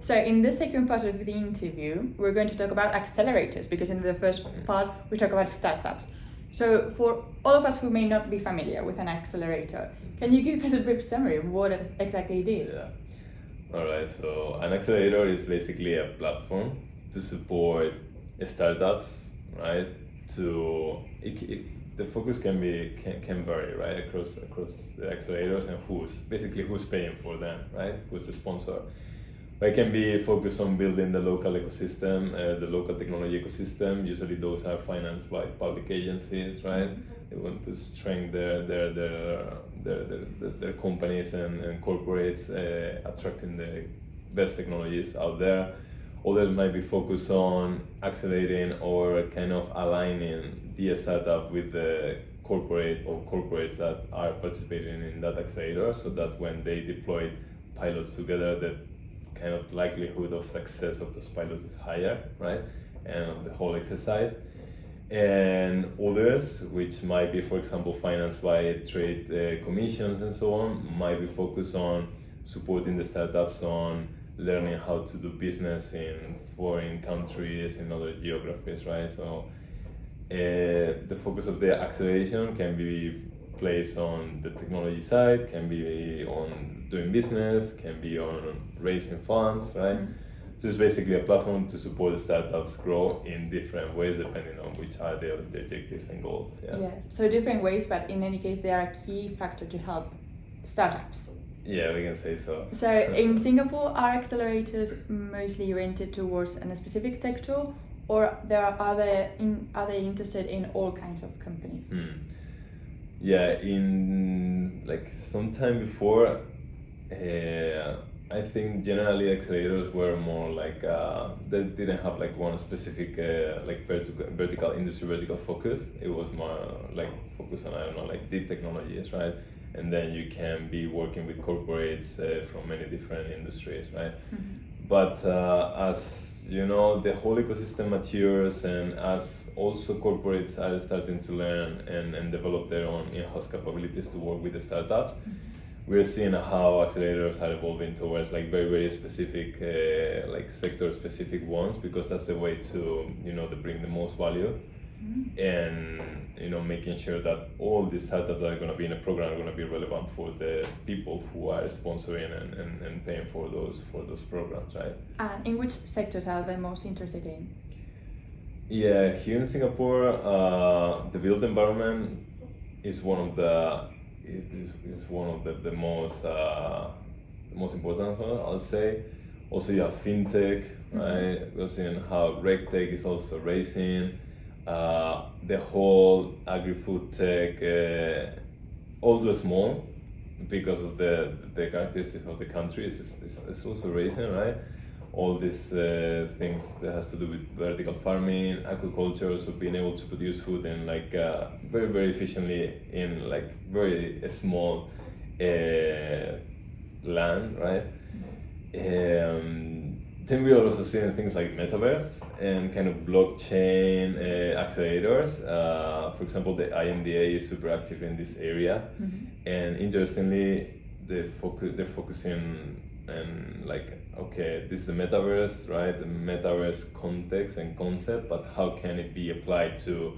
So in the second part of the interview, we're going to talk about accelerators, because in the first part we talk about startups. So for all of us who may not be familiar with an accelerator, can you give us a brief summary of what it exactly it is? Yeah. All right. So an accelerator is basically a platform to support startups, right? The focus can vary, right, across the accelerators, and who's paying for them, right? Who's the sponsor? But it can be focused on building the local ecosystem, the local technology ecosystem. Usually those are financed by public agencies, right? They want to strengthen their companies and corporates, attracting the best technologies out there. Others might be focused on accelerating or kind of aligning the startup with the corporate or corporates that are participating in that accelerator, so that when they deploy pilots together, the kind of likelihood of success of those pilots is higher, right? And of the whole exercise. And others, which might be, for example, financed by trade commissions and so on, might be focused on supporting the startups on learning how to do business in foreign countries, in other geographies, right? So the focus of the acceleration can be placed on the technology side, can be on doing business, can be on raising funds, right? So it's basically a platform to support startups grow in different ways depending on which are the objectives and goals. Yeah, so different ways, but in any case they are a key factor to help startups. Yeah, we can say so. So in Singapore, are accelerators mostly oriented towards a specific sector, or are they interested in all kinds of companies? Yeah, in like some time before, I think generally accelerators were more like they didn't have like one specific like vertical industry vertical focus. It was more like focused on, I don't know, like deep technologies, right? And then you can be working with corporates from many different industries, right? But as you know, the whole ecosystem matures, and as also corporates are starting to learn and develop their own in-house capabilities to work with the startups, we're seeing how accelerators are evolving towards like very specific, like sector-specific ones, because that's the way to, to bring the most value. And making sure that all the startups that are going to be in a program are going to be relevant for the people who are sponsoring and paying for those programs, right? And in which sectors are they most interested in? Yeah, here in Singapore, the built environment is one of the most important one, I'll say. Also, you have fintech, right? We're seeing how RegTech is also raising. The whole agri-food tech, although small, because of the characteristics of the country, is also raising, right? All these things that has to do with vertical farming, aquaculture, so being able to produce food in like very efficiently in like very small land, right? Then we are also seeing things like metaverse and kind of blockchain accelerators. For example, the IMDA is super active in this area, and interestingly, they're focusing and like, okay, this is the metaverse, right? The metaverse context and concept, but how can it be applied to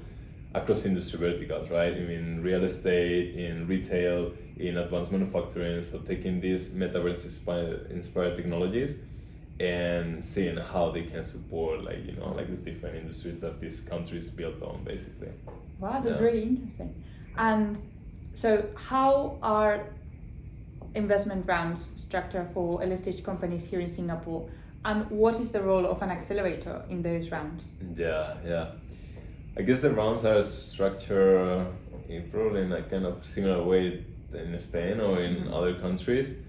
across industry verticals, right? I mean, real estate, in retail, in advanced manufacturing. So taking these metaverse inspired technologies and seeing how they can support like the different industries that this country is built on, basically. Wow, that's really interesting. And so how are investment rounds structured for early-stage companies here in Singapore, and what is the role of an accelerator in those rounds? Yeah. I guess the rounds are structured probably in a kind of similar way in Spain or in other countries.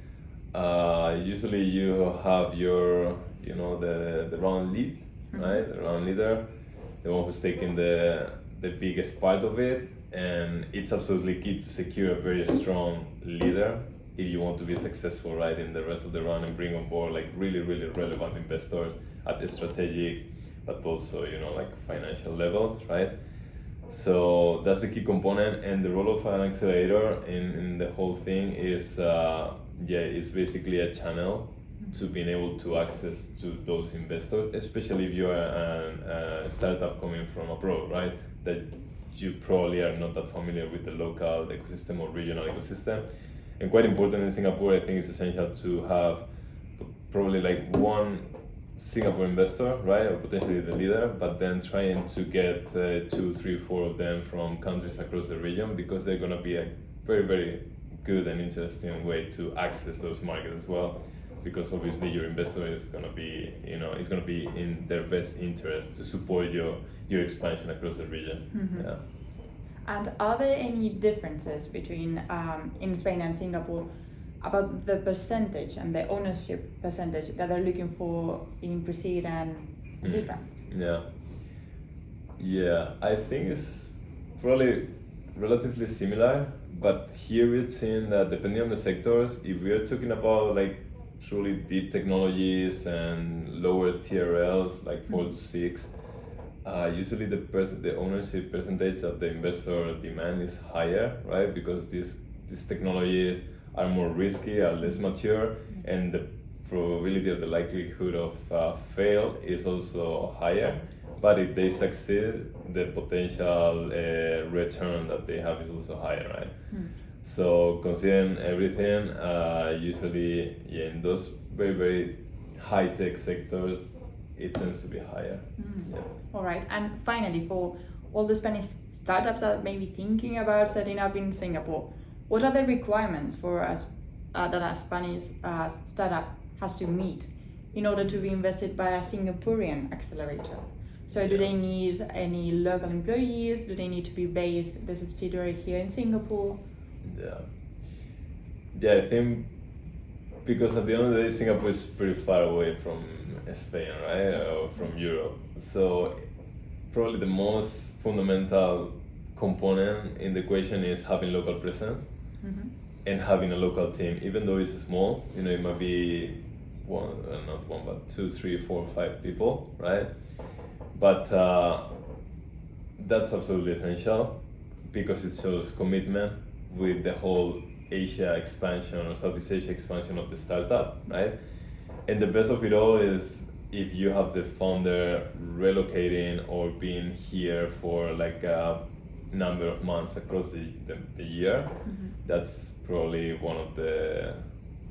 Usually you have your, the round lead, right? The round leader, the one who's taking the biggest part of it, and it's absolutely key to secure a very strong leader if you want to be successful, right, in the rest of the round and bring on board like really relevant investors at the strategic, but also, like financial levels, right? So that's the key component, and the role of an accelerator in the whole thing is, it's basically a channel to being able to access to those investors, especially if you are a startup coming from abroad, right? That you probably are not that familiar with the local ecosystem or regional ecosystem. And quite important in Singapore, I think it's essential to have probably like one Singapore investor, right, or potentially the leader, but then trying to get 2, 3, 4 of them from countries across the region, because they're going to be a very, very good and interesting way to access those markets as well. Because obviously your investor is going to be, it's going to be in their best interest to support your expansion across the region. Mm-hmm. Yeah. And are there any differences between in Spain and Singapore about the percentage and the ownership percentage that they're looking for in Pre-Seed and seed round? Yeah, I think it's probably relatively similar, but here we're seeing that depending on the sectors, if we're talking about like truly deep technologies and lower TRLs like 4 to 6, usually the ownership percentage that the investor demand is higher, right? Because these technologies are more risky, are less mature, and the probability of the likelihood of fail is also higher. But if they succeed, the potential return that they have is also higher, right? So considering everything, usually in those very, very high-tech sectors, it tends to be higher. Yeah. All right, and finally, for all the Spanish startups that may be thinking about setting up in Singapore, what are the requirements for us that a Spanish startup has to meet in order to be invested by a Singaporean accelerator? So do they need any local employees? Do they need to be based, the subsidiary here in Singapore? Yeah, I think because at the end of the day, Singapore is pretty far away from Spain, right, or from Europe. So probably the most fundamental component in the equation is having local presence and having a local team, even though it's small. It might be not one, but 2, 3, 4, 5 people, right? But that's absolutely essential because it shows commitment with the whole Asia expansion or Southeast Asia expansion of the startup, right? And the best of it all is if you have the founder relocating or being here for like a number of months across the year, that's probably one of the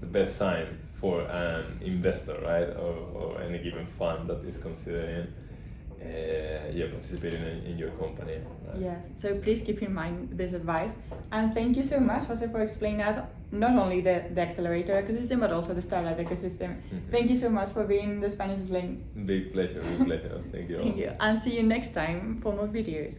best signs for an investor, right? Or any given fund that is considering participating in your company. Right? Yes, so please keep in mind this advice. And thank you so much, Jose, for explaining us not only the accelerator ecosystem, but also the startup ecosystem. Thank you so much for being the Spanish Sling. Big pleasure, Thank you. Thank you. And see you next time for more videos.